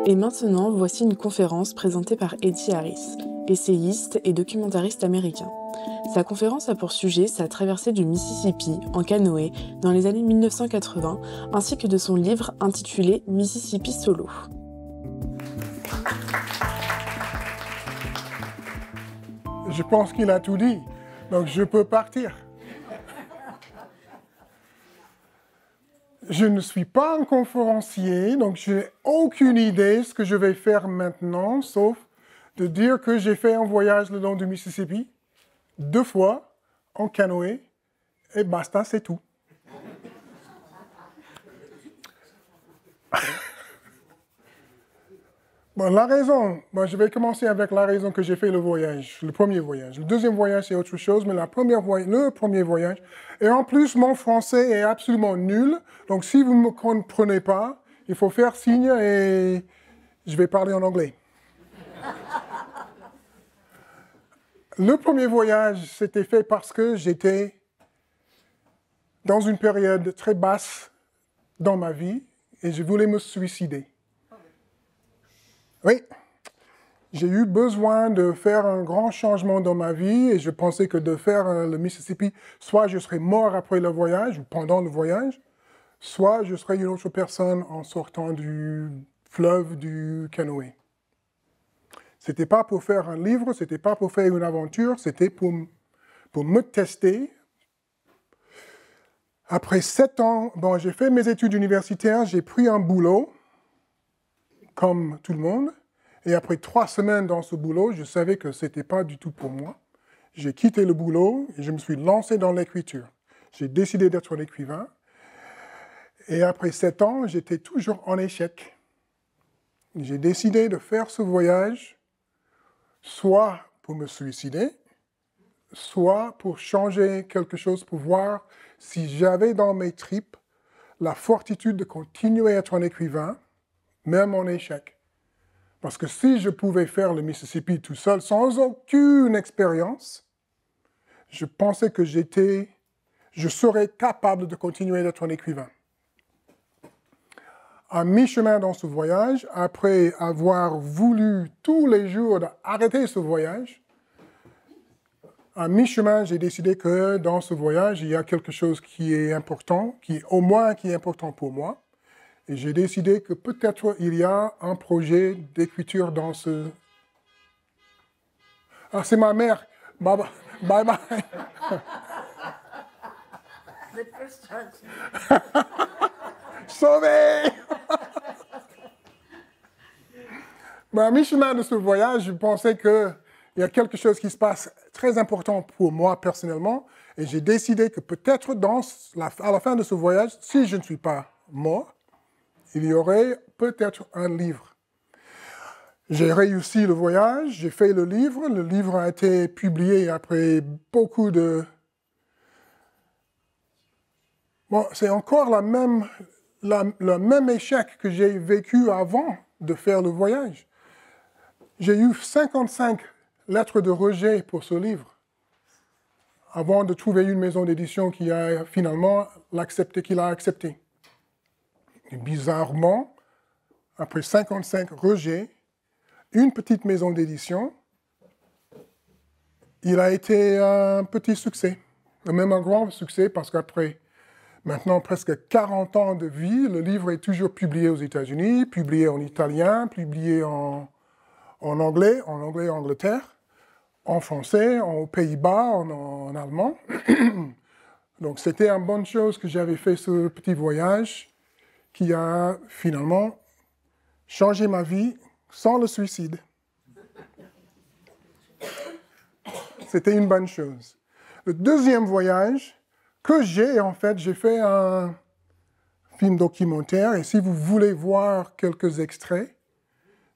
Et maintenant, voici une conférence présentée par Eddie Harris, essayiste et documentariste américain. Sa conférence a pour sujet sa traversée du Mississippi en canoë dans les années 1980, ainsi que de son livre intitulé Mississippi Solo. Je pense qu'il a tout dit, donc je peux partir. Je ne suis pas un conférencier, donc je n'ai aucune idée de ce que je vais faire maintenant, sauf de dire que j'ai fait un voyage le long du Mississippi, 2 fois, en canoë, et basta, c'est tout. Bon, la raison, je vais commencer avec la raison que j'ai fait le voyage, le premier voyage. Le deuxième voyage, c'est autre chose, mais le premier voyage. Et en plus, mon français est absolument nul. Donc, si vous ne me comprenez pas, il faut faire signe et je vais parler en anglais. Le premier voyage, c'était fait parce que j'étais dans une période très basse dans ma vie et je voulais me suicider. Oui, j'ai eu besoin de faire un grand changement dans ma vie et je pensais que de faire le Mississippi, soit je serais mort après le voyage ou pendant le voyage, soit je serais une autre personne en sortant du fleuve du canoë. C'était pas pour faire un livre, c'était pas pour faire une aventure, c'était pour me tester. Après 7 ans, j'ai fait mes études universitaires, j'ai pris un boulot, comme tout le monde. Et après 3 semaines dans ce boulot, je savais que ce n'était pas du tout pour moi. J'ai quitté le boulot et je me suis lancé dans l'écriture. J'ai décidé d'être un écrivain. Et après 7 ans, j'étais toujours en échec. J'ai décidé de faire ce voyage, soit pour me suicider, soit pour changer quelque chose, pour voir si j'avais dans mes tripes la fortitude de continuer à être un écrivain, même en échec. Parce que si je pouvais faire le Mississippi tout seul, sans aucune expérience, je pensais que je serais capable de continuer d'être un écrivain. À mi-chemin dans ce voyage, après avoir voulu tous les jours d'arrêter ce voyage, à mi-chemin, j'ai décidé que dans ce voyage, il y a quelque chose qui est important, qui est important pour moi. Et j'ai décidé que peut-être il y a un projet d'écriture dans ce... Ah, c'est ma mère. Bye bye. Bye bye. Sauvé. À mi-chemin de ce voyage, je pensais qu'il y a quelque chose qui se passe très important pour moi personnellement. Et j'ai décidé que peut-être à la fin de ce voyage, si je ne suis pas mort, il y aurait peut-être un livre. J'ai réussi le voyage, j'ai fait le livre. Le livre a été publié après beaucoup de... C'est encore le même échec que j'ai vécu avant de faire le voyage. J'ai eu 55 lettres de rejet pour ce livre, avant de trouver une maison d'édition qui a finalement accepté. Et bizarrement, après 55 rejets, une petite maison d'édition, il a été un petit succès, même un grand succès, parce qu'après maintenant presque 40 ans de vie, le livre est toujours publié aux États-Unis, publié en italien, publié en anglais, Angleterre, en français, aux Pays-Bas, en allemand. Donc c'était une bonne chose que j'avais fait ce petit voyage qui a finalement changé ma vie sans le suicide. C'était une bonne chose. Le deuxième voyage que j'ai fait un film documentaire, et si vous voulez voir quelques extraits,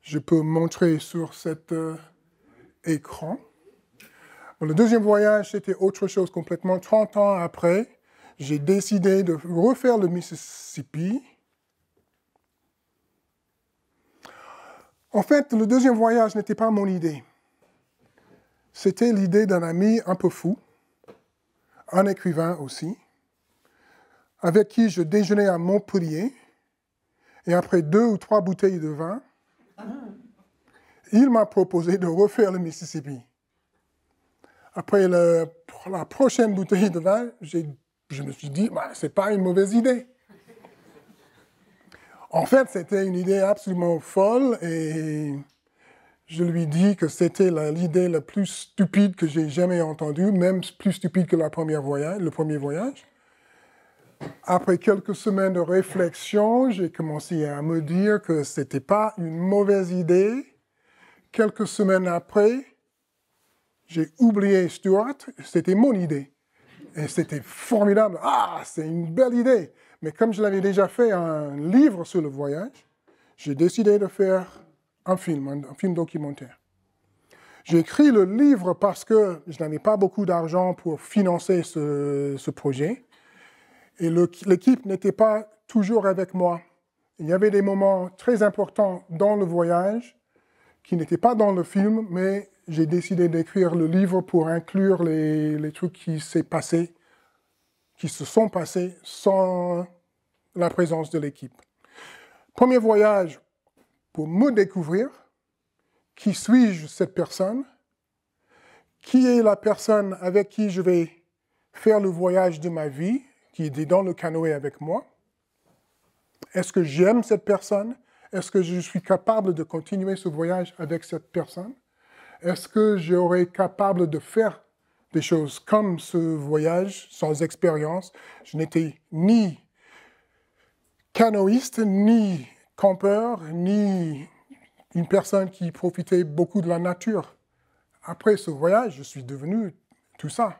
je peux montrer sur cet écran. Le deuxième voyage, c'était autre chose complètement. 30 ans après, j'ai décidé de refaire le Mississippi. En fait, le deuxième voyage n'était pas mon idée. C'était l'idée d'un ami un peu fou, un écrivain aussi, avec qui je déjeunais à Montpellier, et après 2 ou 3 bouteilles de vin, il m'a proposé de refaire le Mississippi. Après la prochaine bouteille de vin, je me suis dit, bah, ce n'est pas une mauvaise idée. En fait, c'était une idée absolument folle et je lui dis que c'était l'idée la plus stupide que j'ai jamais entendue, même plus stupide que le premier voyage. Après quelques semaines de réflexion, j'ai commencé à me dire que ce n'était pas une mauvaise idée. Quelques semaines après, j'ai oublié Stuart, c'était mon idée. Et c'était formidable. Ah, c'est une belle idée. Mais comme je l'avais déjà fait un livre sur le voyage, j'ai décidé de faire un film documentaire. J'ai écrit le livre parce que je n'avais pas beaucoup d'argent pour financer ce projet. Et l'équipe n'était pas toujours avec moi. Il y avait des moments très importants dans le voyage qui n'étaient pas dans le film, mais j'ai décidé d'écrire le livre pour inclure les trucs qui se sont passés sans la présence de l'équipe. Premier voyage pour me découvrir. Qui suis-je, cette personne? Qui est la personne avec qui je vais faire le voyage de ma vie, qui est dans le canoë avec moi? Est-ce que j'aime cette personne? Est-ce que je suis capable de continuer ce voyage avec cette personne? Est-ce que j'aurais capable de faire des choses comme ce voyage sans expérience? Je n'étais ni canoïste, ni campeur, ni une personne qui profitait beaucoup de la nature. Après ce voyage, je suis devenu tout ça.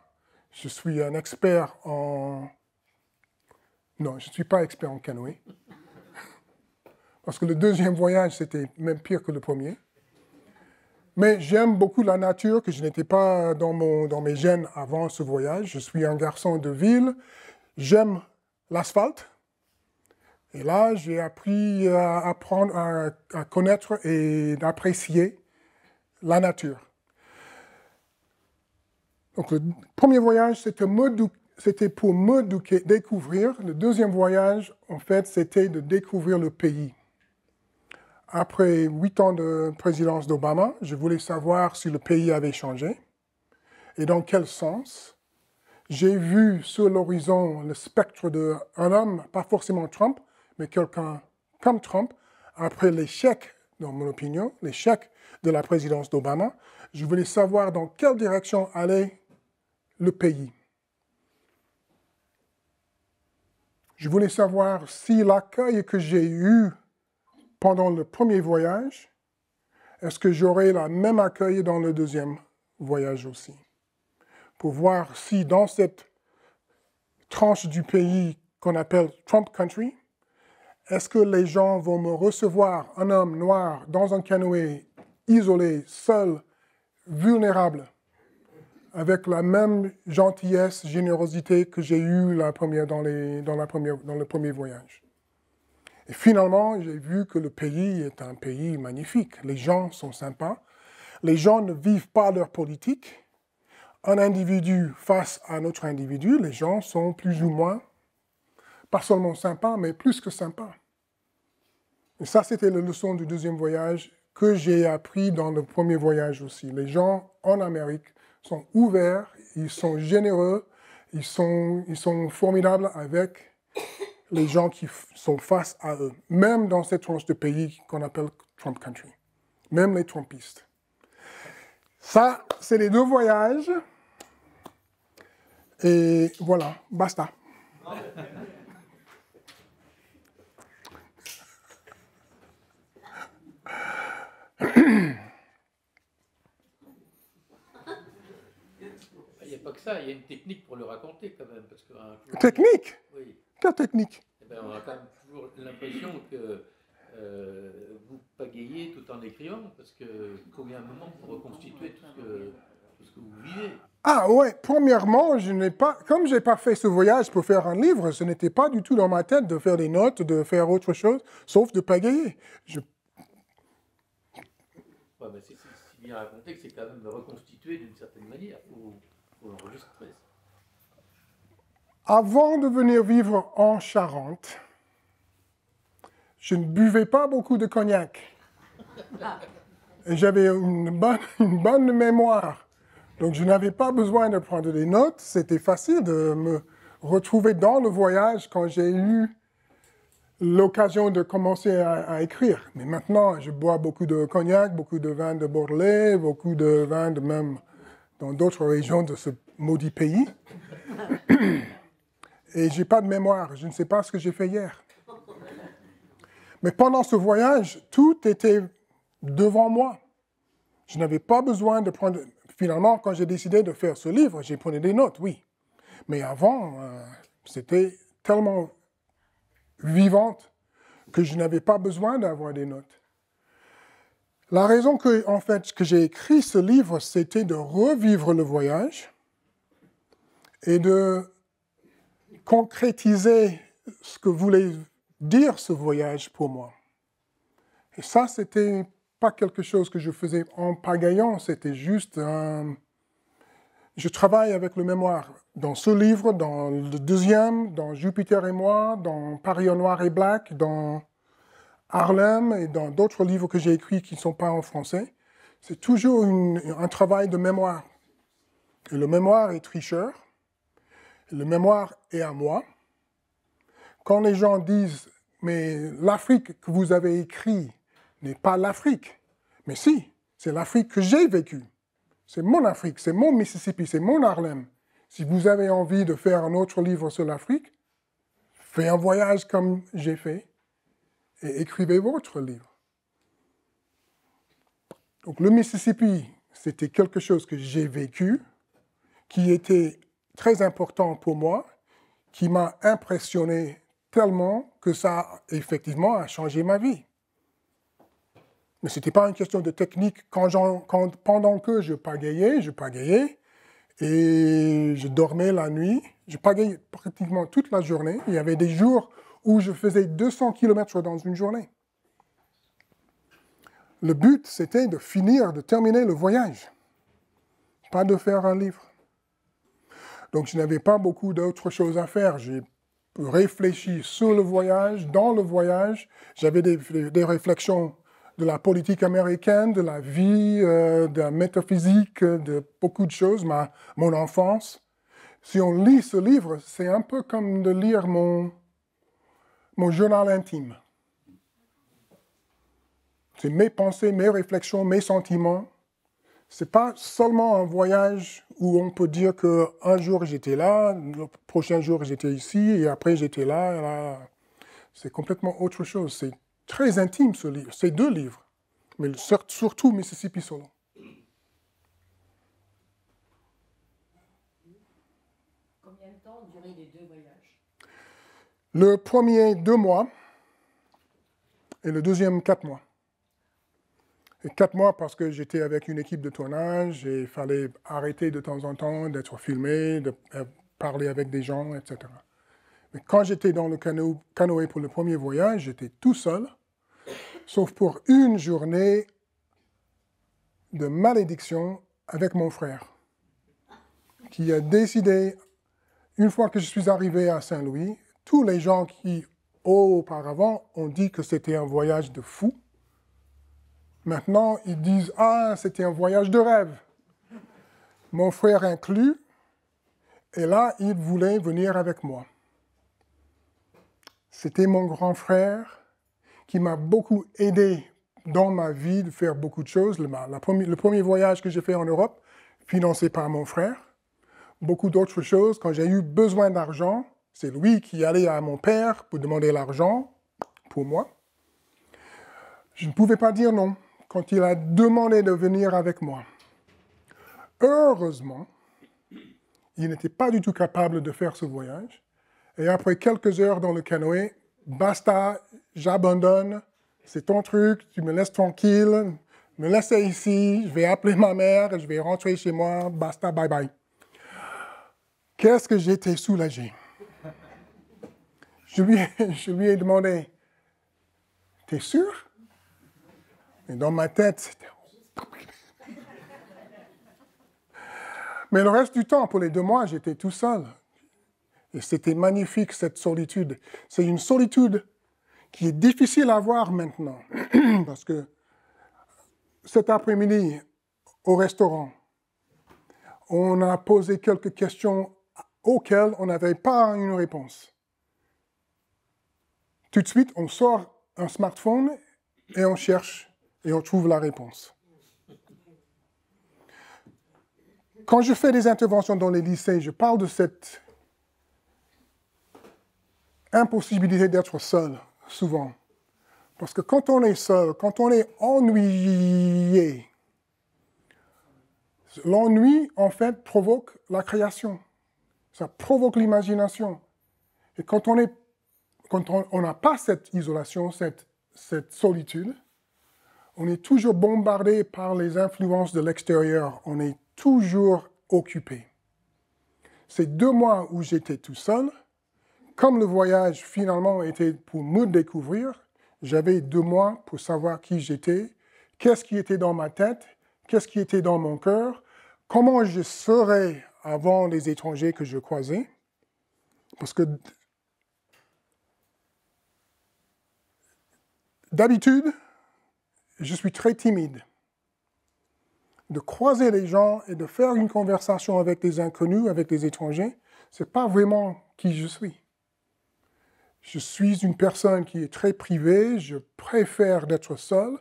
Je suis un expert en... Non, je ne suis pas expert en canoë. Parce que le deuxième voyage, c'était même pire que le premier. Mais j'aime beaucoup la nature, que je n'étais pas dans mes gènes avant ce voyage. Je suis un garçon de ville. J'aime l'asphalte. Et là, j'ai appris à apprendre à connaître et d'apprécier la nature. Donc, le premier voyage, c'était pour me découvrir. Le deuxième voyage, en fait, c'était de découvrir le pays. Après 8 ans de présidence d'Obama, je voulais savoir si le pays avait changé et dans quel sens. J'ai vu sur l'horizon le spectre d'un homme, pas forcément Trump, mais quelqu'un comme Trump, après l'échec, dans mon opinion, l'échec de la présidence d'Obama. Je voulais savoir dans quelle direction allait le pays. Je voulais savoir si l'accueil que j'ai eu pendant le premier voyage, est-ce que j'aurai le même accueil dans le deuxième voyage aussi? Pour voir si dans cette tranche du pays qu'on appelle Trump Country, est-ce que les gens vont me recevoir, un homme noir, dans un canoë, isolé, seul, vulnérable, avec la même gentillesse, générosité que j'ai eue dans le premier voyage? Et finalement, j'ai vu que le pays est un pays magnifique. Les gens sont sympas. Les gens ne vivent pas leur politique. Un individu face à un autre individu, les gens sont plus ou moins, pas seulement sympas, mais plus que sympas. Et ça, c'était la leçon du deuxième voyage que j'ai appris dans le premier voyage aussi. Les gens en Amérique sont ouverts, ils sont généreux, ils sont formidables avec les gens qui sont face à eux, même dans cette tranche de pays qu'on appelle Trump Country, même les Trumpistes. Ça, c'est les deux voyages. Et voilà, basta. Il n'y a pas que ça, il y a une technique pour le raconter quand même. Parce que, Technique? Oui. Quelle technique? Eh bien, on a quand même toujours l'impression que vous pagayez tout en écrivant, parce qu'il faut bien un moment pour reconstituer tout ce que vous vivez. Ah ouais, premièrement, comme je n'ai pas fait ce voyage pour faire un livre, ce n'était pas du tout dans ma tête de faire des notes, de faire autre chose, sauf de pagayer. Ouais, mais c'est bien raconté que c'est quand même reconstitué d'une certaine manière. Il faut l'enregistrer. Avant de venir vivre en Charente, je ne buvais pas beaucoup de cognac. Et j'avais une bonne mémoire. Donc, je n'avais pas besoin de prendre des notes. C'était facile de me retrouver dans le voyage quand j'ai eu l'occasion de commencer à écrire. Mais maintenant, je bois beaucoup de cognac, beaucoup de vin de Bordelais, beaucoup de vin de même dans d'autres régions de ce maudit pays. Et je n'ai pas de mémoire. Je ne sais pas ce que j'ai fait hier. Mais pendant ce voyage, tout était devant moi. Je n'avais pas besoin de prendre... Finalement, quand j'ai décidé de faire ce livre, j'ai pris des notes, oui. Mais avant, c'était tellement vivante que je n'avais pas besoin d'avoir des notes. La raison que j'ai écrit ce livre, c'était de revivre le voyage et de concrétiser ce que voulait dire ce voyage pour moi. Et ça, c'était pas quelque chose que je faisais en pagayant, c'était juste je travaille avec le mémoire. Dans ce livre, dans le deuxième, dans Jupiter et moi, dans Paris en noir et black, dans Harlem et dans d'autres livres que j'ai écrits qui ne sont pas en français, c'est toujours un travail de mémoire. Et le mémoire est tricheur, et le mémoire est à moi. Quand les gens disent « mais l'Afrique que vous avez écrite n'est pas l'Afrique », mais si, c'est l'Afrique que j'ai vécue. C'est mon Afrique, c'est mon Mississippi, c'est mon Harlem. Si vous avez envie de faire un autre livre sur l'Afrique, faites un voyage comme j'ai fait et écrivez votre livre. Donc le Mississippi, c'était quelque chose que j'ai vécu, qui était très important pour moi, qui m'a impressionné tellement que ça, effectivement, a changé ma vie. Mais ce n'était pas une question de technique. Pendant que je pagayais, et je dormais la nuit. Je pagayais pratiquement toute la journée. Il y avait des jours où je faisais 200 km dans une journée. Le but, c'était de terminer le voyage, pas de faire un livre. Donc, je n'avais pas beaucoup d'autres choses à faire. J'ai réfléchi sur le voyage, dans le voyage. J'avais des réflexions de la politique américaine, de la vie, de la métaphysique, de beaucoup de choses, mon enfance. Si on lit ce livre, c'est un peu comme de lire mon journal intime. C'est mes pensées, mes réflexions, mes sentiments. Ce n'est pas seulement un voyage où on peut dire qu'un jour j'étais là, le prochain jour j'étais ici, et après j'étais là, et là. C'est complètement autre chose. C'est très intime ce livre, ces deux livres, mais surtout Mississippi Solo. Combien de temps ont duré les deux voyages? Le premier, 2 mois, et le deuxième, 4 mois. Et 4 mois parce que j'étais avec une équipe de tournage et il fallait arrêter de temps en temps d'être filmé, de parler avec des gens, etc. Mais quand j'étais dans le canoë pour le premier voyage, j'étais tout seul, sauf pour une journée de malédiction avec mon frère, qui a décidé, une fois que je suis arrivé à Saint-Louis, tous les gens qui, auparavant, ont dit que c'était un voyage de fou, maintenant, ils disent « Ah, c'était un voyage de rêve ». Mon frère inclus, et là, il voulait venir avec moi. C'était mon grand frère qui m'a beaucoup aidé dans ma vie de faire beaucoup de choses. Le premier voyage que j'ai fait en Europe, financé par mon frère. Beaucoup d'autres choses. Quand j'ai eu besoin d'argent, c'est lui qui allait à mon père pour demander l'argent pour moi. Je ne pouvais pas dire non quand il a demandé de venir avec moi. Heureusement, il n'était pas du tout capable de faire ce voyage. Et après quelques heures dans le canoë, basta, j'abandonne, c'est ton truc, tu me laisses tranquille, me laisse ici, je vais appeler ma mère, je vais rentrer chez moi, basta, bye bye. Qu'est-ce que j'étais soulagé. Je lui ai demandé, t'es sûr? Et dans ma tête, c'était... Mais le reste du temps, pour les 2 mois, j'étais tout seul. Et c'était magnifique, cette solitude. C'est une solitude qui est difficile à voir maintenant. Parce que cet après-midi, au restaurant, on a posé quelques questions auxquelles on n'avait pas une réponse. Tout de suite, on sort un smartphone et on cherche et on trouve la réponse. Quand je fais des interventions dans les lycées, je parle de cette impossibilité d'être seul, souvent. Parce que quand on est seul, quand on est ennuyé, l'ennui, en fait, provoque la création. Ça provoque l'imagination. Et quand on n'a pas cette isolation, cette solitude, on est toujours bombardé par les influences de l'extérieur. On est toujours occupé. Ces 2 mois où j'étais tout seul, comme le voyage finalement était pour me découvrir, j'avais 2 mois pour savoir qui j'étais, qu'est-ce qui était dans ma tête, qu'est-ce qui était dans mon cœur, comment je serais avant les étrangers que je croisais. Parce que d'habitude, je suis très timide. De croiser les gens et de faire une conversation avec des inconnus, avec des étrangers, ce n'est pas vraiment qui je suis. Je suis une personne qui est très privée, je préfère d'être seul.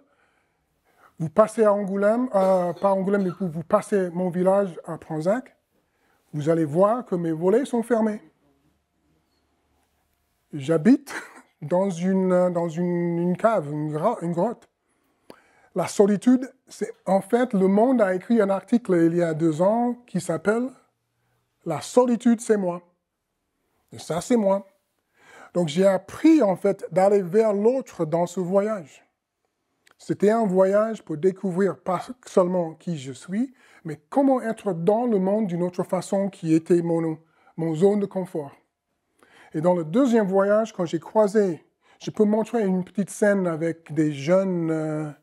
Vous passez à Angoulême, pas Angoulême, mais vous passez mon village à Pranzac, vous allez voir que mes volets sont fermés. J'habite dans une cave, une grotte. La solitude, c'est en fait, Le Monde a écrit un article il y a 2 ans qui s'appelle « La solitude, c'est moi ». Et ça, c'est moi. Donc j'ai appris en fait d'aller vers l'autre dans ce voyage. C'était un voyage pour découvrir pas seulement qui je suis, mais comment être dans le monde d'une autre façon qui était mon zone de confort. Et dans le deuxième voyage, quand j'ai croisé, je peux montrer une petite scène avec des jeunes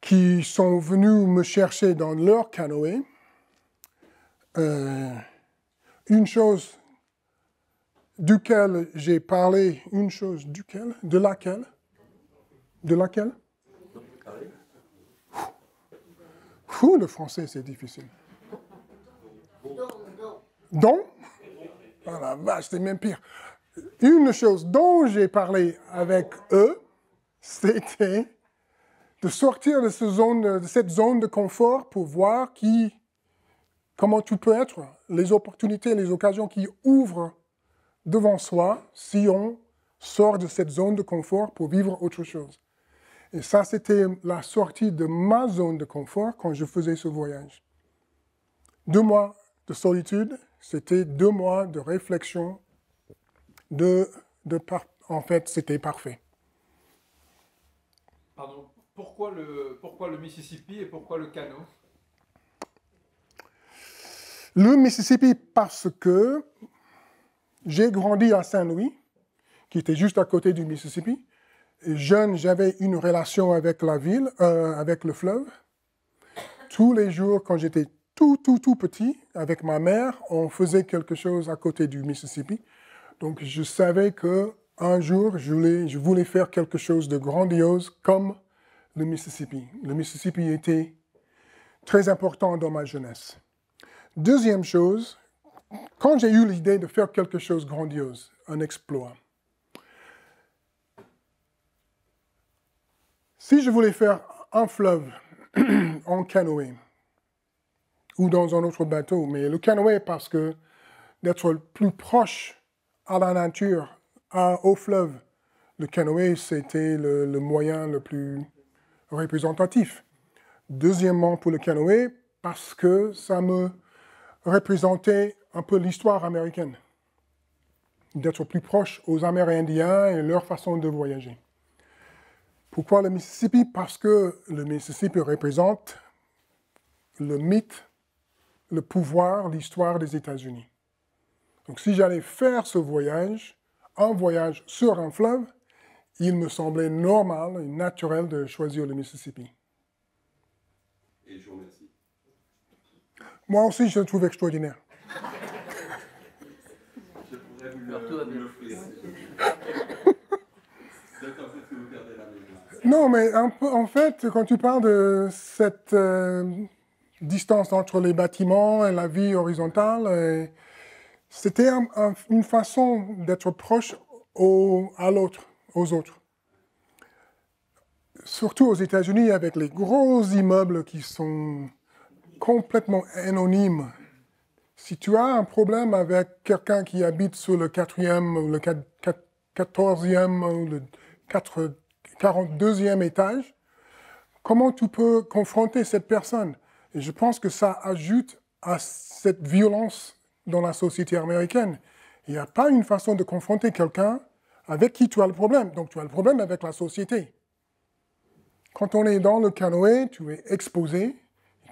qui sont venus me chercher dans leur canoë. Une chose duquel j'ai parlé, de laquelle le français c'est difficile. Dont? Ah la vache, c'est même pire. Une chose dont j'ai parlé avec eux, c'était de sortir de cette zone de confort pour voir comment tu peux être, les opportunités, les occasions qui ouvrent devant soi si on sort de cette zone de confort pour vivre autre chose. Et ça, c'était la sortie de ma zone de confort quand je faisais ce voyage. 2 mois de solitude, c'était 2 mois de réflexion, en fait, c'était parfait. Pardon, pourquoi le Mississippi et pourquoi le canot? Le Mississippi parce que j'ai grandi à Saint-Louis, qui était juste à côté du Mississippi. Et jeune, j'avais une relation avec la ville, avec le fleuve. Tous les jours, quand j'étais tout petit, avec ma mère, on faisait quelque chose à côté du Mississippi. Donc, je savais qu'un jour, je voulais faire quelque chose de grandiose comme le Mississippi. Le Mississippi était très important dans ma jeunesse. Deuxième chose, quand j'ai eu l'idée de faire quelque chose de grandiose, un exploit, si je voulais faire un fleuve en canoë ou dans un autre bateau, mais le canoë parce que d'être plus proche à la nature, au fleuve, le canoë c'était le moyen le plus représentatif. Deuxièmement pour le canoë parce que ça me représentait un peu l'histoire américaine, d'être plus proche aux Amérindiens et leur façon de voyager. Pourquoi le Mississippi? Parce que le Mississippi représente le mythe, le pouvoir, l'histoire des États-Unis. Donc si j'allais faire ce voyage, un voyage sur un fleuve, il me semblait normal et naturel de choisir le Mississippi. Et je vous remercie. Moi aussi, je le trouve extraordinaire. Je pourrais vous l'offrir. D'autant plus que vous perdez la maison. Non, mais en fait, quand tu parles de cette distance entre les bâtiments et la vie horizontale, c'était une façon d'être proche à l'autre, aux autres. Surtout aux États-Unis, avec les gros immeubles qui sont complètement anonymes. Si tu as un problème avec quelqu'un qui habite sur le 4e ou le 14e ou le 42e étage, comment tu peux confronter cette personne? Et je pense que ça ajoute à cette violence dans la société américaine. Il n'y a pas une façon de confronter quelqu'un avec qui tu as le problème. Donc tu as le problème avec la société. Quand on est dans le canoë, tu es exposé.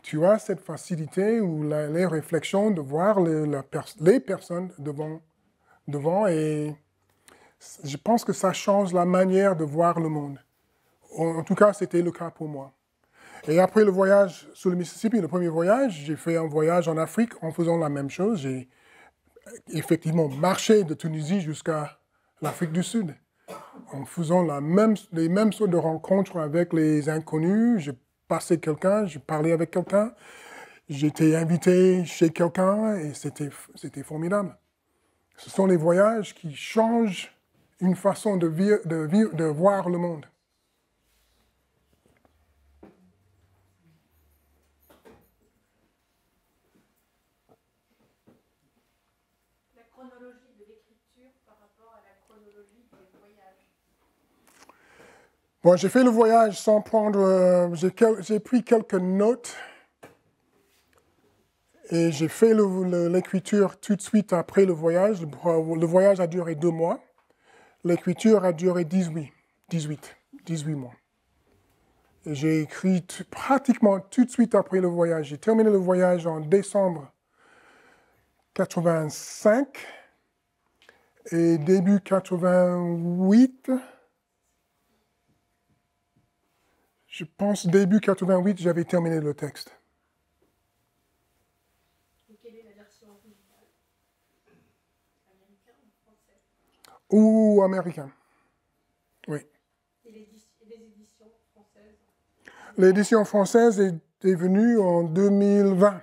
Tu as cette facilité ou les réflexions de voir les personnes devant et je pense que ça change la manière de voir le monde. En tout cas, c'était le cas pour moi. Et après le voyage sur le Mississippi, le premier voyage, j'ai fait un voyage en Afrique en faisant la même chose. J'ai effectivement marché de Tunisie jusqu'à l'Afrique du Sud en faisant les mêmes sortes de rencontres avec les inconnus. J'ai passé quelqu'un, j'ai parlé avec quelqu'un, j'ai été invité chez quelqu'un et c'était formidable. Ce sont les voyages qui changent une façon de voir le monde. La chronologie de l'écriture par rapport à la chronologie des voyages. Bon, j'ai fait le voyage sans prendre... j'ai pris quelques notes et j'ai fait l'écriture tout de suite après le voyage. Le voyage a duré 2 mois. L'écriture a duré 18 mois. Et j'ai écrit pratiquement tout de suite après le voyage. J'ai terminé le voyage en décembre 85 et début 88. Je pense début 88, j'avais terminé le texte. Et quelle est la version originale? Américain ou français? Ou américain, oui. Et les éditions françaises? L'édition française est venue en 2020.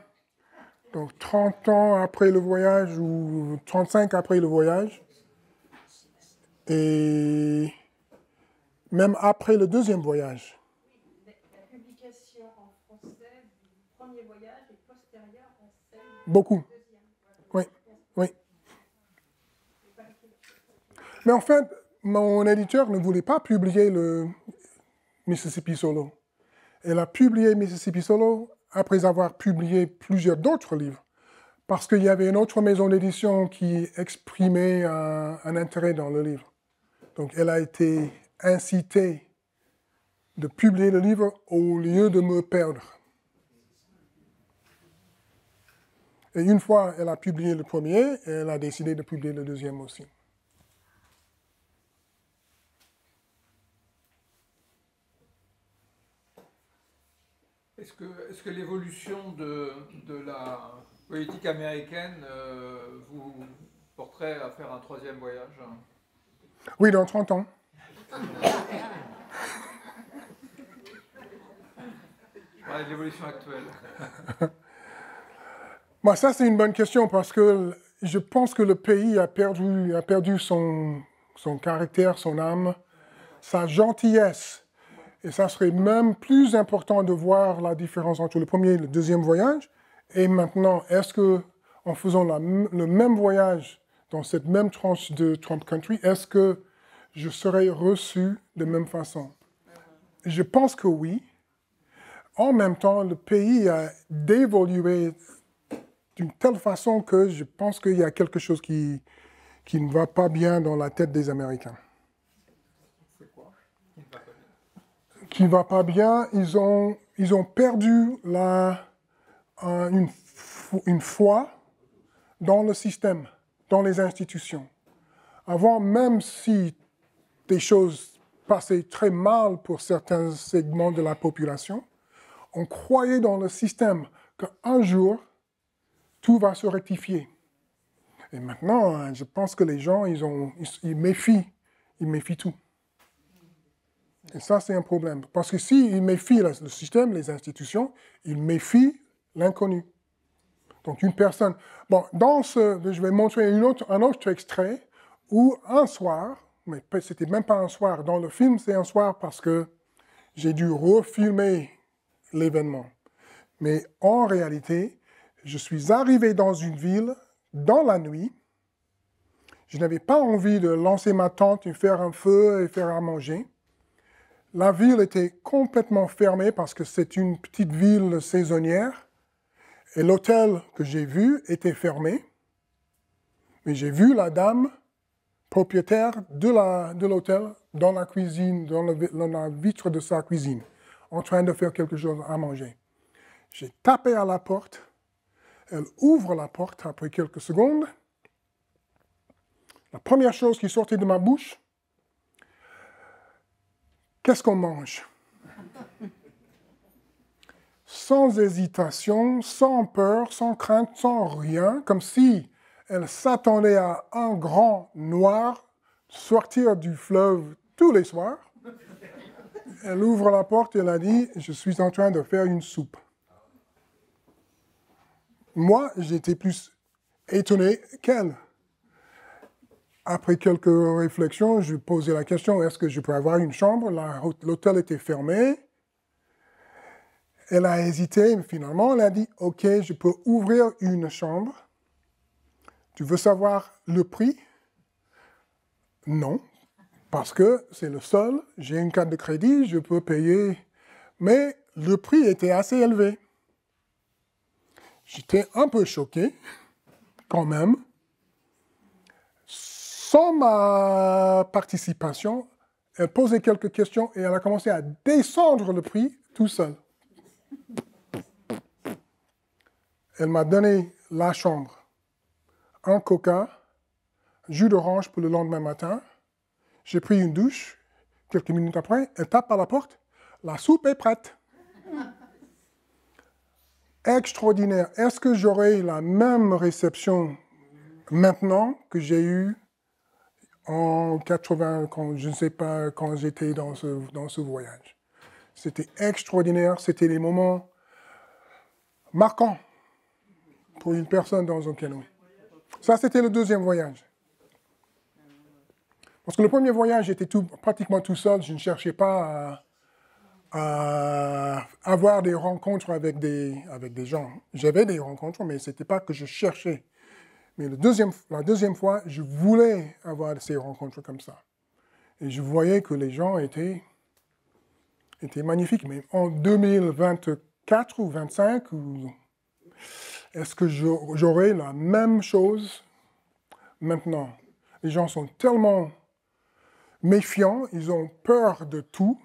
Donc 30 ans après le voyage ou 35 après le voyage. Et même après le deuxième voyage. La publication en français du premier voyage est postérieure à celle Beaucoup. du deuxième. Oui, oui. Mais en fait, mon éditeur ne voulait pas publier le Mississippi Solo. Elle a publié Mississippi Solo après avoir publié plusieurs d'autres livres, parce qu'il y avait une autre maison d'édition qui exprimait un intérêt dans le livre. Donc elle a été incitée de publier le livre au lieu de me perdre. Et une fois elle a publié le premier, elle a décidé de publier le deuxième aussi. Est-ce que l'évolution de la politique américaine vous porterait à faire un troisième voyage? Oui, dans 30 ans. Je parlais de l'évolution actuelle. Bon, ça, c'est une bonne question parce que je pense que le pays a perdu son caractère, son âme, sa gentillesse. Et ça serait même plus important de voir la différence entre le premier et le deuxième voyage. Et maintenant, est-ce que, en faisant le même voyage dans cette même tranche de Trump Country, est-ce que je serais reçu de même façon? Je pense que oui. En même temps, le pays a évolué d'une telle façon que je pense qu'il y a quelque chose qui ne va pas bien dans la tête des Américains. Qui ne va pas bien, ils ont perdu une foi dans le système, dans les institutions. Avant, même si des choses passaient très mal pour certains segments de la population, on croyait dans le système qu'un jour, tout va se rectifier. Et maintenant, je pense que les gens, ils méfient tout. Et ça, c'est un problème. Parce que s'il méfie le système, les institutions, il méfie l'inconnu. Donc, une personne... Bon, je vais montrer un autre extrait où un soir, mais c'était même pas un soir, dans le film, c'est un soir parce que j'ai dû refilmer l'événement. Mais en réalité, je suis arrivé dans une ville dans la nuit. Je n'avais pas envie de lancer ma tente et faire un feu et faire à manger. La ville était complètement fermée parce que c'est une petite ville saisonnière. Et l'hôtel que j'ai vu était fermé. Mais j'ai vu la dame propriétaire de l'hôtel dans la cuisine, dans la vitre de sa cuisine, en train de faire quelque chose à manger. J'ai tapé à la porte. Elle ouvre la porte après quelques secondes. La première chose qui sortait de ma bouche, qu'est-ce qu'on mange? Sans hésitation, sans peur, sans crainte, sans rien, comme si elle s'attendait à un grand noir sortir du fleuve tous les soirs. Elle ouvre la porte et elle a dit « Je suis en train de faire une soupe ». Moi, j'étais plus étonné qu'elle. Après quelques réflexions, je posais la question, est-ce que je peux avoir une chambre? L'hôtel était fermé. Elle a hésité, mais finalement, elle a dit, OK, je peux ouvrir une chambre. Tu veux savoir le prix? Non, parce que c'est le seul. J'ai une carte de crédit, je peux payer. Mais le prix était assez élevé. J'étais un peu choqué, quand même. Sans ma participation, elle posait quelques questions et elle a commencé à descendre le prix tout seul. Elle m'a donné la chambre, un coca, jus d'orange pour le lendemain matin. J'ai pris une douche. Quelques minutes après, elle tape à la porte. La soupe est prête. Extraordinaire. Est-ce que j'aurai la même réception maintenant que j'ai eue en 80, je ne sais pas, quand j'étais dans ce voyage? C'était extraordinaire. C'était des moments marquants pour une personne dans un canoë. Ça, c'était le deuxième voyage. Parce que le premier voyage, j'étais pratiquement tout seul. Je ne cherchais pas à avoir des rencontres avec des gens. J'avais des rencontres, mais ce n'était pas que je cherchais. Mais la deuxième fois, je voulais avoir ces rencontres comme ça. Et je voyais que les gens étaient magnifiques. Mais en 2024 ou 2025, est-ce que j'aurai la même chose maintenant? Les gens sont tellement méfiants, ils ont peur de tout.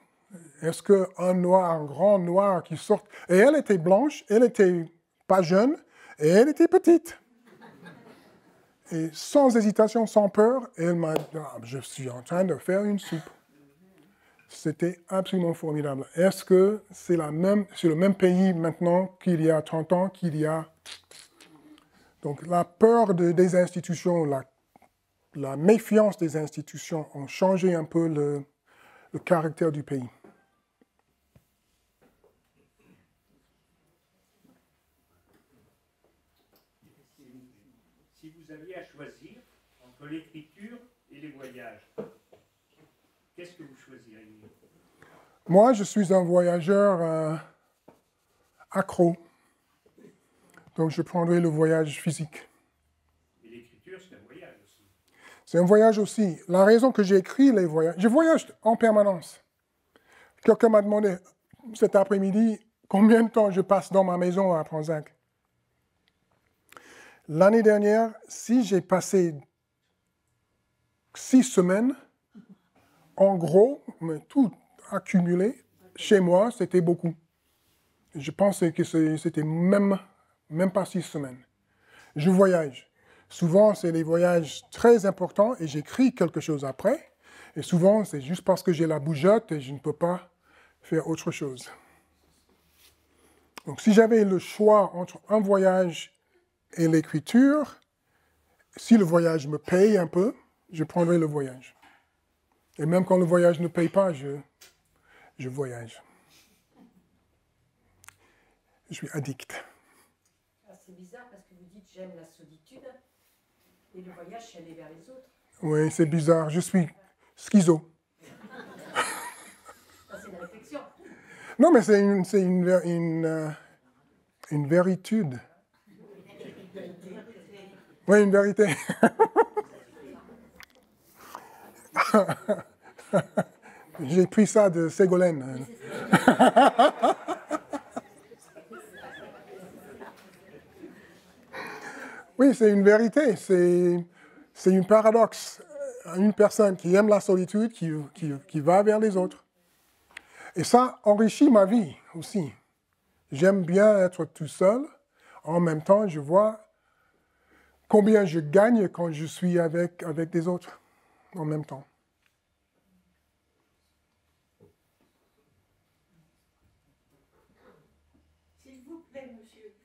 Est-ce un grand noir qui sort... Et elle était blanche, elle n'était pas jeune, et elle était petite. Et sans hésitation, sans peur, elle m'a dit, je suis en train de faire une soupe. C'était absolument formidable. Est-ce que c'est le même pays maintenant qu'il y a 30 ans, qu'il y a... Donc la peur des institutions, la méfiance des institutions ont changé un peu le caractère du pays. Si vous aviez à choisir entre l'écriture et les voyages, qu'est-ce que vous choisiriez? Moi, je suis un voyageur accro. Donc, je prendrai le voyage physique. Et l'écriture, c'est un voyage aussi. C'est un voyage aussi. La raison que j'ai écrit les voyages... Je voyage en permanence. Quelqu'un m'a demandé cet après-midi combien de temps je passe dans ma maison à Pronzac. L'année dernière, si j'ai passé 6 semaines, en gros, mais tout accumulé, chez moi, c'était beaucoup. Je pensais que c'était même pas 6 semaines. Je voyage. Souvent, c'est des voyages très importants et j'écris quelque chose après. Et souvent, c'est juste parce que j'ai la bougeotte et je ne peux pas faire autre chose. Donc, si j'avais le choix entre un voyage et l'écriture, si le voyage me paye un peu, je prendrais le voyage. Et même quand le voyage ne paye pas, je voyage. Je suis addict. Ah, c'est bizarre parce que vous dites j'aime la solitude et le voyage c'est aller vers les autres. Oui, c'est bizarre. Je suis schizo. Ça c'est une réflexion. Non, mais c'est une véritude. Oui, une vérité. J'ai pris ça de Ségolène. Oui, c'est une vérité. C'est une paradoxe. Une personne qui aime la solitude, qui va vers les autres. Et ça enrichit ma vie aussi. J'aime bien être tout seul. En même temps, je vois combien je gagne quand je suis avec des autres en même temps. S'il vous plaît, monsieur,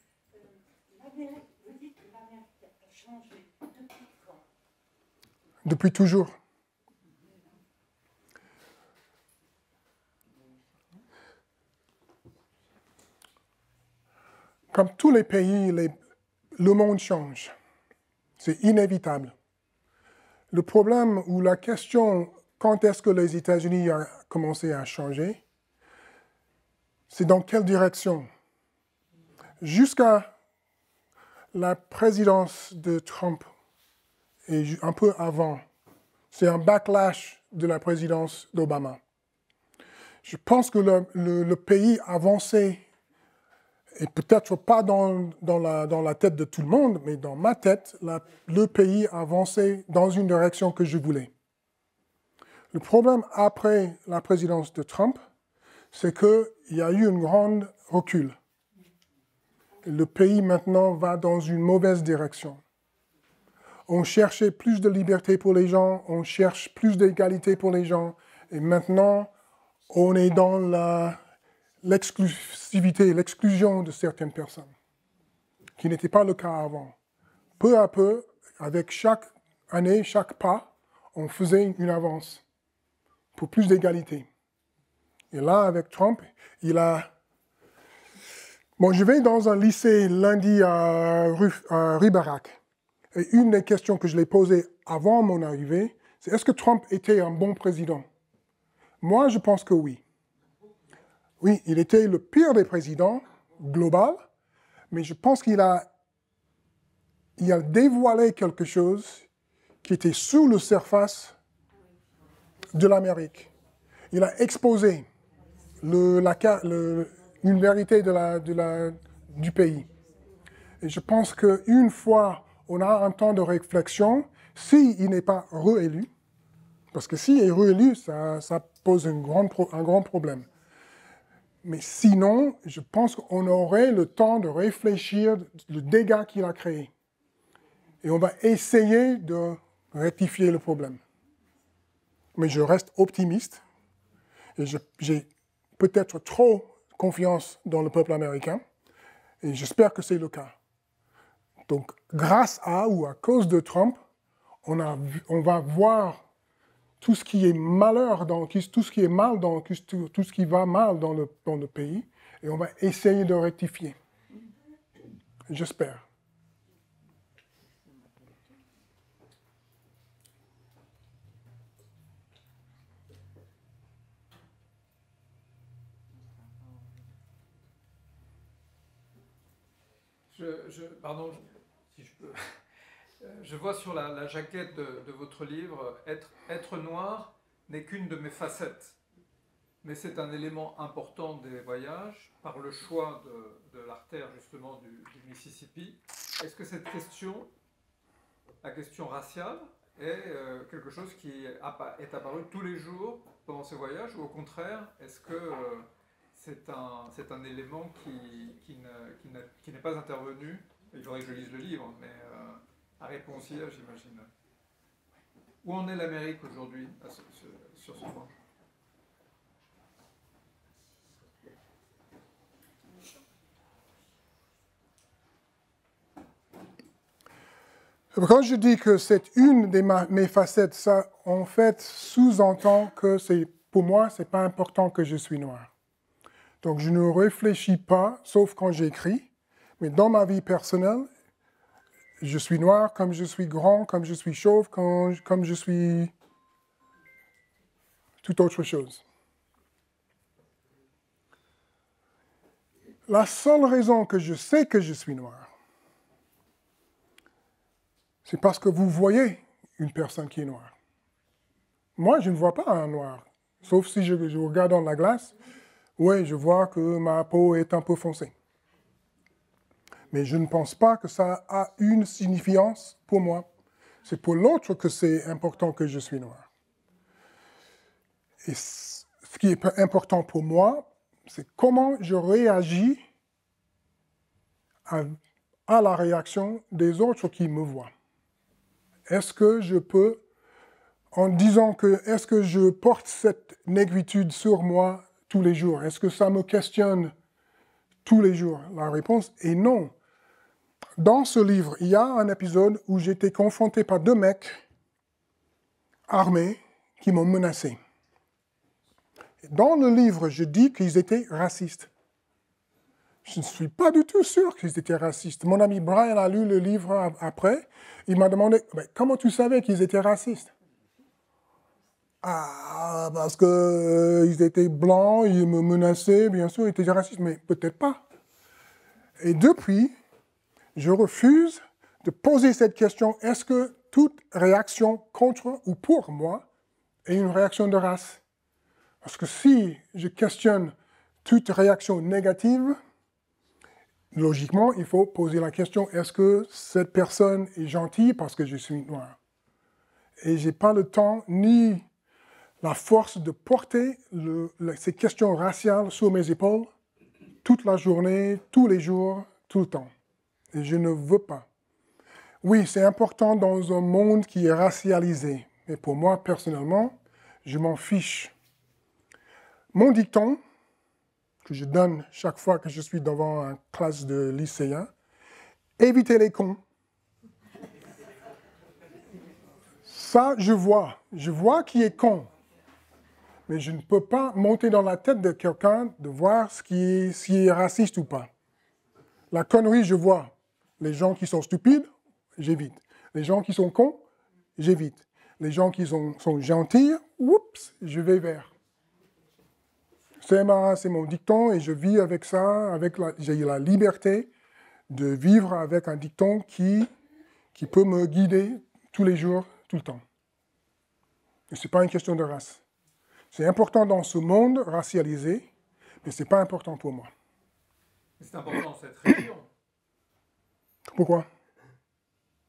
l'Amérique, vous dites que l'Amérique a changé depuis quand? Depuis toujours. Comme tous les pays, le monde change. C'est inévitable. Le problème ou la question, quand est-ce que les États-Unis ont commencé à changer, c'est dans quelle direction? Jusqu'à la présidence de Trump, et un peu avant, c'est un backlash de la présidence d'Obama. Je pense que le pays avançait, et peut-être pas dans la tête de tout le monde, mais dans ma tête, le pays avançait dans une direction que je voulais. Le problème après la présidence de Trump, c'est qu'il y a eu un grand recul. Le pays maintenant va dans une mauvaise direction. On cherchait plus de liberté pour les gens, on cherche plus d'égalité pour les gens, et maintenant, on est dans l'exclusivité, l'exclusion de certaines personnes, qui n'était pas le cas avant. Peu à peu, avec chaque année, chaque pas, on faisait une avance pour plus d'égalité. Et là, avec Trump, il a... Bon, je vais dans un lycée lundi à Ribérac. Et une des questions que je l'ai posées avant mon arrivée, c'est est-ce que Trump était un bon président? Moi, je pense que oui. Oui, il était le pire des présidents, global, mais je pense qu'il a dévoilé quelque chose qui était sous la surface de l'Amérique. Il a exposé une vérité du pays. Et je pense qu'une fois on a un temps de réflexion, s'il n'est pas réélu, parce que s'il est réélu, ça pose un grand problème. Mais sinon, je pense qu'on aurait le temps de réfléchir le dégât qu'il a créé. Et on va essayer de rectifier le problème. Mais je reste optimiste. Et j'ai peut-être trop confiance dans le peuple américain. Et j'espère que c'est le cas. Donc, grâce à ou à cause de Trump, on va voir tout ce qui est malheur, tout ce qui est mal, tout ce qui va mal dans le pays, et on va essayer de rectifier. J'espère. Pardon, si je peux. Je vois sur la jaquette de votre livre, être noir n'est qu'une de mes facettes. Mais c'est un élément important des voyages, par le choix de l'artère justement du Mississippi. Est-ce que cette question, la question raciale, est quelque chose qui est apparu tous les jours pendant ces voyages, ou au contraire, est-ce que c'est un élément qui n'est pas intervenu? Il faudrait que je lise le livre, mais à réponse hier, j'imagine. Où en est l'Amérique aujourd'hui sur ce point? Quand je dis que c'est une de mes facettes, ça en fait sous-entend que c'est pour moi, ce n'est pas important que je suis noir. Donc, je ne réfléchis pas, sauf quand j'écris. Mais dans ma vie personnelle, je suis noir comme je suis grand, comme je suis chauve, comme je suis toute autre chose. La seule raison que je sais que je suis noir, c'est parce que vous voyez une personne qui est noire. Moi, je ne vois pas un noir, sauf si je regarde dans la glace. Oui, je vois que ma peau est un peu foncée. Mais je ne pense pas que ça a une signification pour moi. C'est pour l'autre que c'est important que je suis noir. Et ce qui est important pour moi, c'est comment je réagis à la réaction des autres qui me voient. Est-ce que je peux, en disant que est-ce que je porte cette négritude sur moi tous les jours? Est-ce que ça me questionne tous les jours? La réponse est non. Dans ce livre, il y a un épisode où j'étais confronté par 2 mecs armés qui m'ont menacé. Dans le livre, je dis qu'ils étaient racistes. Je ne suis pas du tout sûr qu'ils étaient racistes. Mon ami Brian a lu le livre après. Il m'a demandé, comment tu savais qu'ils étaient racistes? Ah, parce qu'ils étaient blancs, ils me menaçaient, bien sûr, ils étaient racistes, mais peut-être pas. Et depuis, je refuse de poser cette question, est-ce que toute réaction contre ou pour moi est une réaction de race? Parce que si je questionne toute réaction négative, logiquement, il faut poser la question, est-ce que cette personne est gentille parce que je suis noir? Et je n'ai pas le temps ni la force de porter ces questions raciales sur mes épaules toute la journée, tous les jours, tout le temps. Et je ne veux pas. Oui, c'est important dans un monde qui est racialisé. Mais pour moi, personnellement, je m'en fiche. Mon dicton, que je donne chaque fois que je suis devant une classe de lycéens, évitez les cons. Ça, je vois qui est con. Mais je ne peux pas monter dans la tête de quelqu'un de voir s'il est raciste ou pas. La connerie, je vois. Les gens qui sont stupides, j'évite. Les gens qui sont cons, j'évite. Les gens qui sont gentils, oups, je vais vers. C'est mon dicton et je vis avec ça. J'ai la liberté de vivre avec un dicton qui peut me guider tous les jours, tout le temps. Et ce n'est pas une question de race. C'est important dans ce monde racialisé, mais ce n'est pas important pour moi. C'est important cette région. Pourquoi?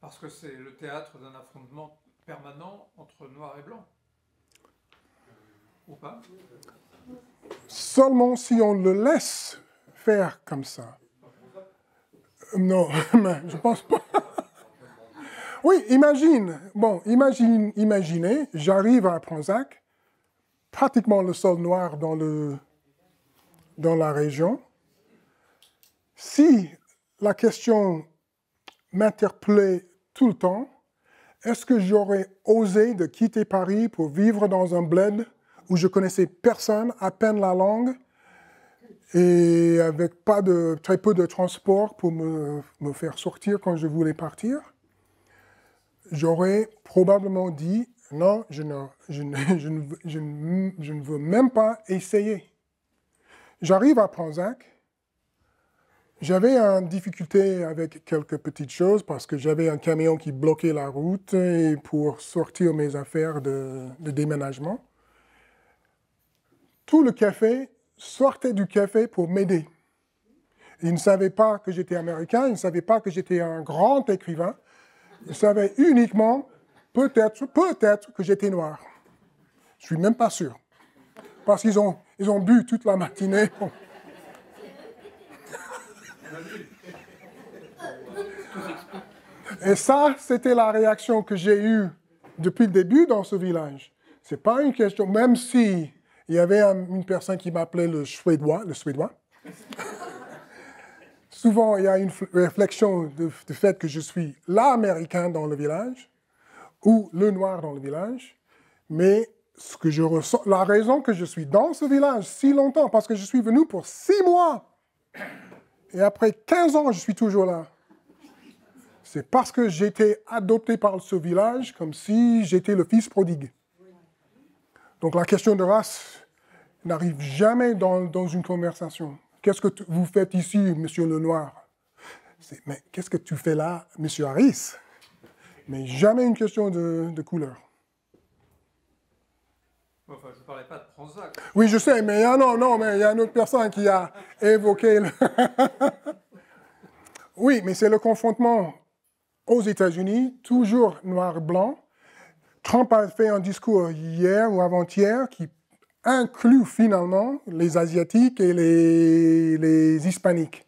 Parce que c'est le théâtre d'un affrontement permanent entre noir et blanc. Ou pas? Seulement si on le laisse faire comme ça. Non, mais je pense pas. Oui, imaginez, j'arrive à Pronzac, pratiquement le seul noir dans la région. Si la question m'interpellait tout le temps, est-ce que j'aurais osé de quitter Paris pour vivre dans un bled où je connaissais personne, à peine la langue, et avec très peu de transport pour me faire sortir quand je voulais partir? J'aurais probablement dit non, je ne veux même pas essayer. J'arrive à Pronzac. J'avais une difficulté avec quelques petites choses parce que j'avais un camion qui bloquait la route et pour sortir mes affaires de déménagement. Tout le café sortait du café pour m'aider. Ils ne savaient pas que j'étais américain, ils ne savaient pas que j'étais un grand écrivain. Ils savaient uniquement, peut-être que j'étais noir. Je ne suis même pas sûr. Parce qu'ils ont bu toute la matinée. Et ça, c'était la réaction que j'ai eue depuis le début dans ce village. Ce n'est pas une question, même si il y avait une personne qui m'appelait le Suédois. Souvent, il y a une réflexion du fait que je suis l'Américain dans le village ou le Noir dans le village, mais ce que je ressens, la raison que je suis dans ce village si longtemps, parce que je suis venu pour 6 mois. Et après 15 ans, je suis toujours là. C'est parce que j'ai été adopté par ce village comme si j'étais le fils prodigue. Donc la question de race n'arrive jamais dans une conversation. Qu'est-ce que vous faites ici, monsieur Lenoir? Mais qu'est-ce que tu fais là, monsieur Harris? Mais jamais une question de couleur. Enfin, je ne parlais pas de Prozac. Oui, je sais, mais non, mais il y a une autre personne qui a évoqué le... Oui, mais c'est le confrontement aux États-Unis, toujours noir-blanc. Trump a fait un discours hier ou avant-hier qui inclut finalement les Asiatiques et les Hispaniques.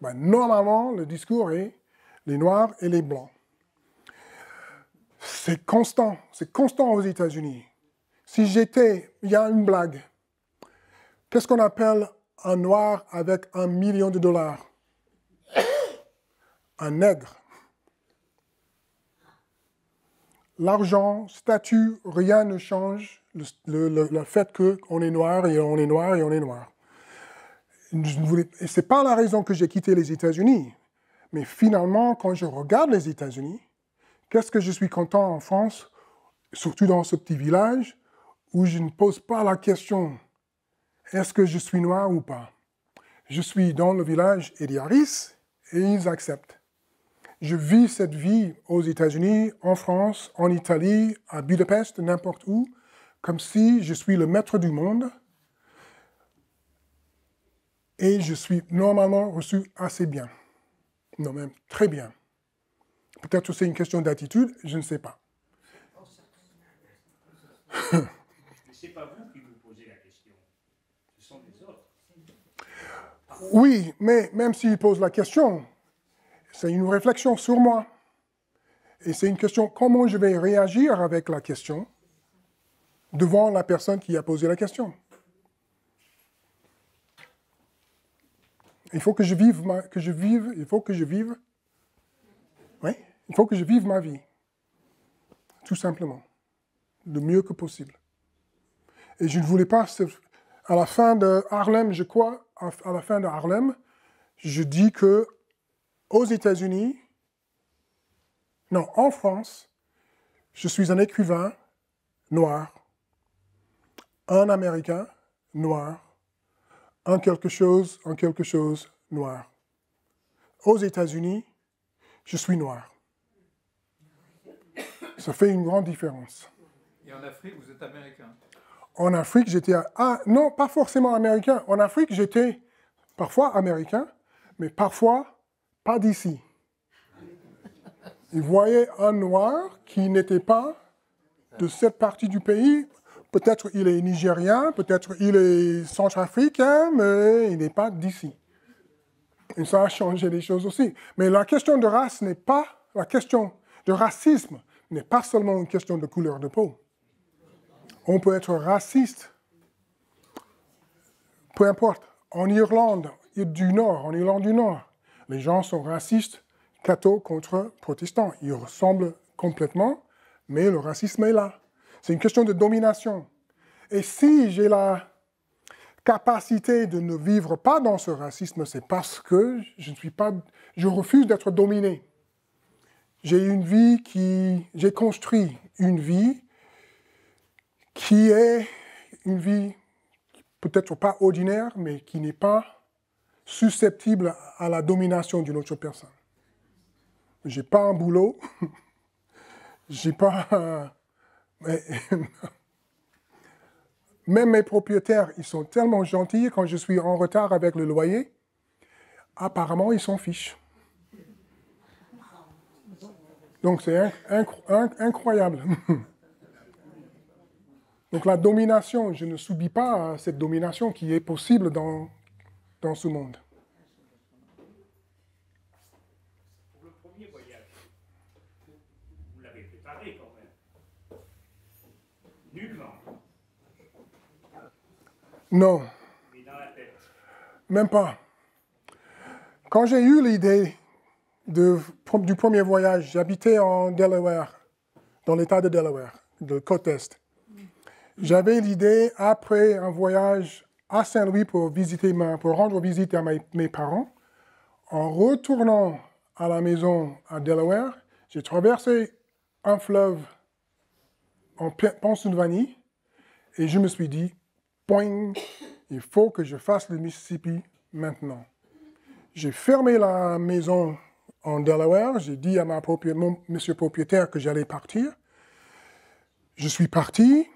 Ben, normalement, le discours est les Noirs et les Blancs. C'est constant aux États-Unis. Si j'étais, il y a une blague. Qu'est-ce qu'on appelle un Noir avec $1 million? Un nègre. L'argent, statut, rien ne change le fait qu'on est noir et on est noir et on est noir. Et ce n'est pas la raison que j'ai quitté les États-Unis. Mais finalement, quand je regarde les États-Unis, qu'est-ce que je suis content en France, surtout dans ce petit village, où je ne pose pas la question « est-ce que je suis noir ou pas ?» Je suis dans le village Eddie Harris et ils acceptent. Je vis cette vie aux États-Unis, en France, en Italie, à Budapest, n'importe où, comme si je suis le maître du monde et je suis normalement reçu assez bien. Non, même très bien. Peut-être que c'est une question d'attitude, je ne sais pas. Mais ce n'est pas vous qui vous posez la question, ce sont les autres. Oui, mais même s'ils posent la question, c'est une réflexion sur moi. Et c'est une question, comment je vais réagir avec la question devant la personne qui a posé la question. Il faut que je vive, il faut que je vive ma vie, tout simplement, le mieux que possible. Et je ne voulais pas, à la fin de Harlem, je crois, à la fin de Harlem, je dis que aux États-Unis, non, en France, je suis un écrivain noir, un Américain noir, un quelque chose noir. Aux États-Unis, je suis noir. Ça fait une grande différence. Et en Afrique, vous êtes américain. En Afrique, j'étais... non, pas forcément américain. En Afrique, j'étais parfois américain, mais parfois pas d'ici. Ils voyaient un noir qui n'était pas de cette partie du pays. Peut-être il est nigérien, peut-être il est centrafricain, mais il n'est pas d'ici. Et ça a changé les choses aussi. Mais la question de race n'est pas... La question de racisme n'est pas seulement une question de couleur de peau. On peut être raciste, peu importe. En Irlande du Nord, les gens sont racistes, cathos contre protestants. Ils ressemblent complètement, mais le racisme est là. C'est une question de domination. Et si j'ai la capacité de ne vivre pas dans ce racisme, c'est parce que je refuse d'être dominé. J'ai construit une vie qui est une vie peut-être pas ordinaire, mais qui n'est pas susceptible à la domination d'une autre personne. J'ai pas un boulot, j'ai pas... Même mes propriétaires, ils sont tellement gentils quand je suis en retard avec le loyer, apparemment ils s'en fichent. Donc c'est incroyable. Donc la domination, je ne subis pas cette domination qui est possible dans ce monde. Pour le premier voyage, vous l'avez préparé quand même. Nullement. Non. Mais dans la tête. Même pas. Quand j'ai eu l'idée du premier voyage, j'habitais en Delaware, dans l'État de Delaware, de côte Est. J'avais l'idée, après un voyage à Saint-Louis pour rendre visite à mes parents, en retournant à la maison à Delaware, j'ai traversé un fleuve en Pennsylvanie et je me suis dit, poing, il faut que je fasse le Mississippi maintenant. J'ai fermé la maison en Delaware, j'ai dit à monsieur propriétaire que j'allais partir. Je suis parti.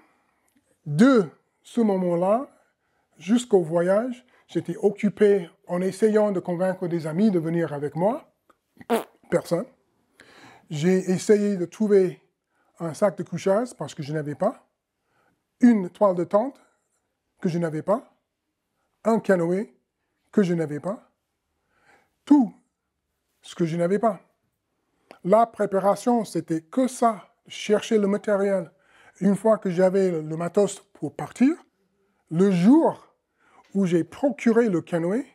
De ce moment-là, jusqu'au voyage, j'étais occupé en essayant de convaincre des amis de venir avec moi. Personne. J'ai essayé de trouver un sac de couchage parce que je n'avais pas, une toile de tente que je n'avais pas, un canoë que je n'avais pas, tout ce que je n'avais pas. La préparation, c'était que ça, chercher le matériel. Une fois que j'avais le matos pour partir, le jour où j'ai procuré le canoë,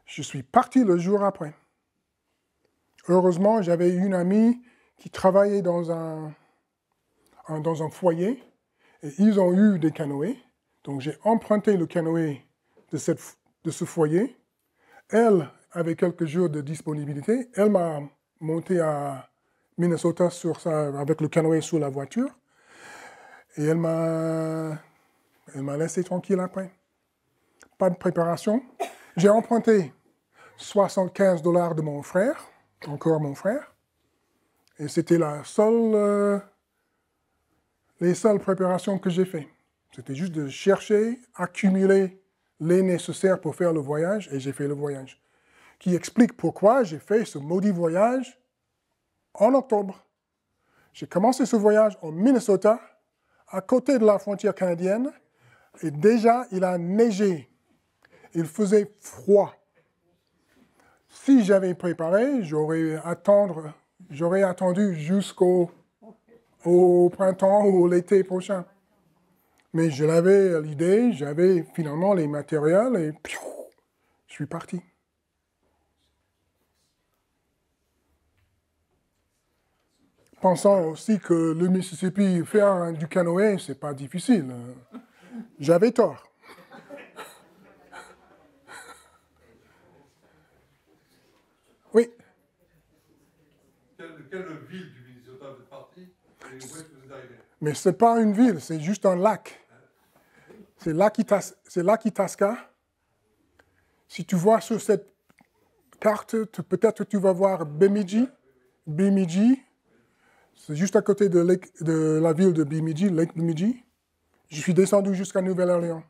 je suis parti le jour après. Heureusement, j'avais une amie qui travaillait dans un foyer et ils ont eu des canoës. Donc j'ai emprunté le canoë de ce foyer. Elle avait quelques jours de disponibilité. Elle m'a monté à Minnesota avec le canoë sur la voiture. Et elle m'a laissé tranquille après. Pas de préparation. J'ai emprunté $75 de mon frère, encore mon frère. Et c'était les seules préparations que j'ai faites. C'était juste de chercher, accumuler les nécessaires pour faire le voyage, et j'ai fait le voyage. Qui explique pourquoi j'ai fait ce maudit voyage en octobre. J'ai commencé ce voyage en Minnesota, à côté de la frontière canadienne, et déjà, il a neigé. Il faisait froid. Si j'avais préparé, j'aurais attendu jusqu'au printemps ou l'été prochain. Mais je l'avais l'idée, j'avais finalement les matériels, et je suis parti. Pensant aussi que le Mississippi, faire du canoë, c'est pas difficile. J'avais tort. Oui. Quelle ville du Minnesota vous êtes parti et où est-ce que vous êtes arrivé? Mais ce n'est pas une ville, c'est juste un lac. C'est l'Itasca. Si tu vois sur cette carte, peut-être tu vas voir Bemidji. Bemidji. C'est juste à côté de la ville de Bemidji, Lake Bemidji. Je suis descendu jusqu'à Nouvelle-Orléans.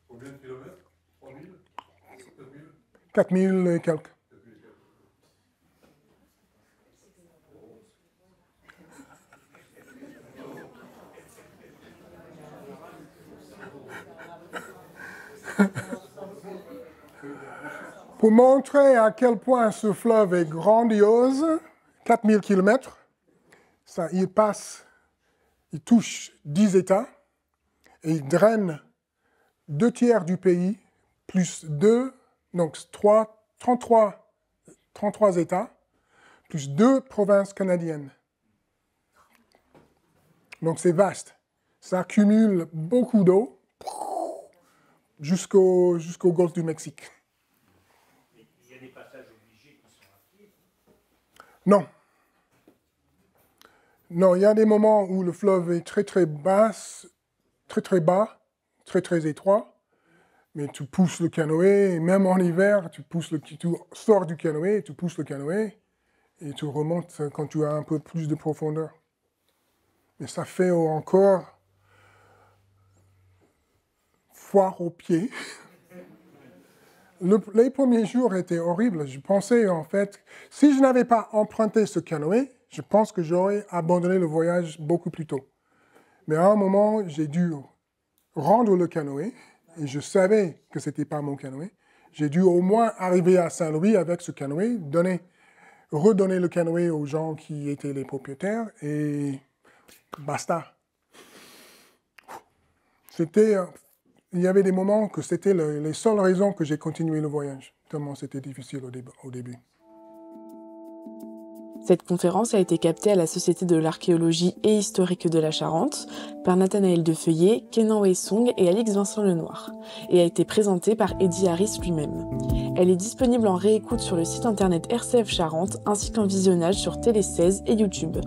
Combien de kilomètres? 3 000? 4 000 et quelques. Pour montrer à quel point ce fleuve est grandiose, 4000 km, il touche 10 États et il draine 2/3 du pays, plus 33 États, plus 2 provinces canadiennes. Donc c'est vaste. Ça accumule beaucoup d'eau jusqu'au golfe du Mexique. Il y a des passages obligés qui sont à pied. Non. Non, il y a des moments où le fleuve est très très bas, très étroit, mais tu pousses le canoë, et même en hiver, tu sors du canoë, tu pousses le canoë, et tu remontes quand tu as un peu plus de profondeur. Mais ça fait encore foire aux pieds. Les premiers jours étaient horribles. Je pensais en fait, si je n'avais pas emprunté ce canoë, je pense que j'aurais abandonné le voyage beaucoup plus tôt. Mais à un moment, j'ai dû rendre le canoë, et je savais que ce n'était pas mon canoë. J'ai dû au moins arriver à Saint-Louis avec ce canoë, redonner le canoë aux gens qui étaient les propriétaires, et basta. Il y avait des moments que c'était les seules raisons que j'ai continué le voyage, tellement c'était difficile au début. Cette conférence a été captée à la Société de l'archéologie et historique de la Charente par Nathanaël Defeuillé, Kenan Wei-Sung et Alix Vincent Lenoir, et a été présentée par Eddy Harris lui-même. Elle est disponible en réécoute sur le site internet RCF Charente ainsi qu'en visionnage sur Télé 16 et YouTube.